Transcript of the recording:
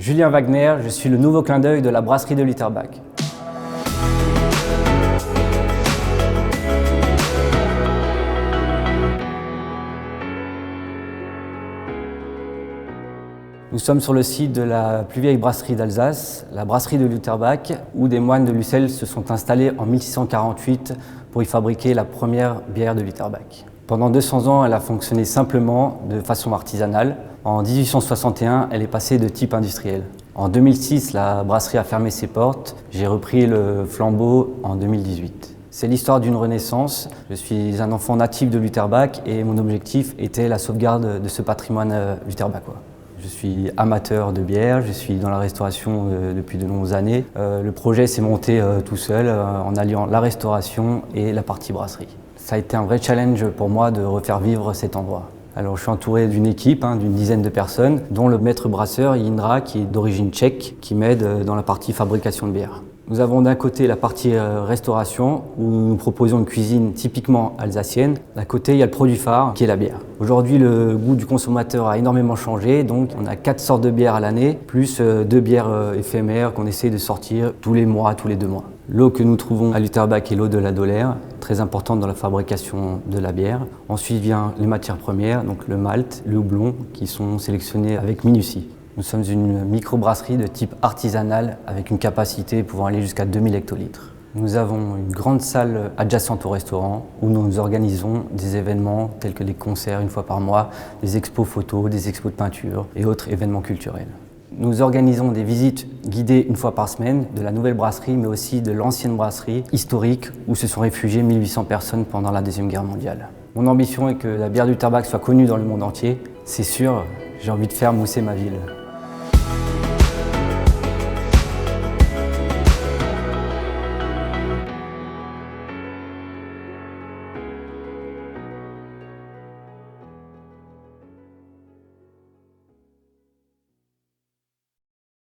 Julien Wagner, je suis le nouveau clin d'œil de la brasserie de Lutterbach. Nous sommes sur le site de la plus vieille brasserie d'Alsace, la brasserie de Lutterbach, où des moines de Lucelle se sont installés en 1648 pour y fabriquer la première bière de Lutterbach. Pendant 200 ans, elle a fonctionné simplement de façon artisanale. En 1861, elle est passée de type industriel. En 2006, la brasserie a fermé ses portes. J'ai repris le flambeau en 2018. C'est l'histoire d'une renaissance. Je suis un enfant natif de Lutterbach et mon objectif était la sauvegarde de ce patrimoine lutterbachois. Je suis amateur de bière, je suis dans la restauration depuis de longues années. Le projet s'est monté tout seul en alliant la restauration et la partie brasserie. Ça a été un vrai challenge pour moi de refaire vivre cet endroit. Alors je suis entouré d'une équipe, d'une dizaine de personnes, dont le maître brasseur Jindra, qui est d'origine tchèque, qui m'aide dans la partie fabrication de bière. Nous avons d'un côté la partie restauration, où nous proposons une cuisine typiquement alsacienne. D'un côté, il y a le produit phare, qui est la bière. Aujourd'hui, le goût du consommateur a énormément changé, donc on a 4 sortes de bières à l'année, plus 2 bières éphémères qu'on essaie de sortir tous les mois, tous les 2 mois. L'eau que nous trouvons à Lutterbach est l'eau de la Doller, très importante dans la fabrication de la bière. Ensuite vient les matières premières, donc le malt, le houblon, qui sont sélectionnés avec minutie. Nous sommes une microbrasserie de type artisanal avec une capacité pouvant aller jusqu'à 2000 hectolitres. Nous avons une grande salle adjacente au restaurant où nous organisons des événements tels que des concerts une fois par mois, des expos photos, des expos de peinture et autres événements culturels. Nous organisons des visites guidées une fois par semaine de la nouvelle brasserie mais aussi de l'ancienne brasserie historique où se sont réfugiées 1800 personnes pendant la Deuxième Guerre mondiale. Mon ambition est que la bière du Lutterbach soit connue dans le monde entier. C'est sûr, j'ai envie de faire mousser ma ville.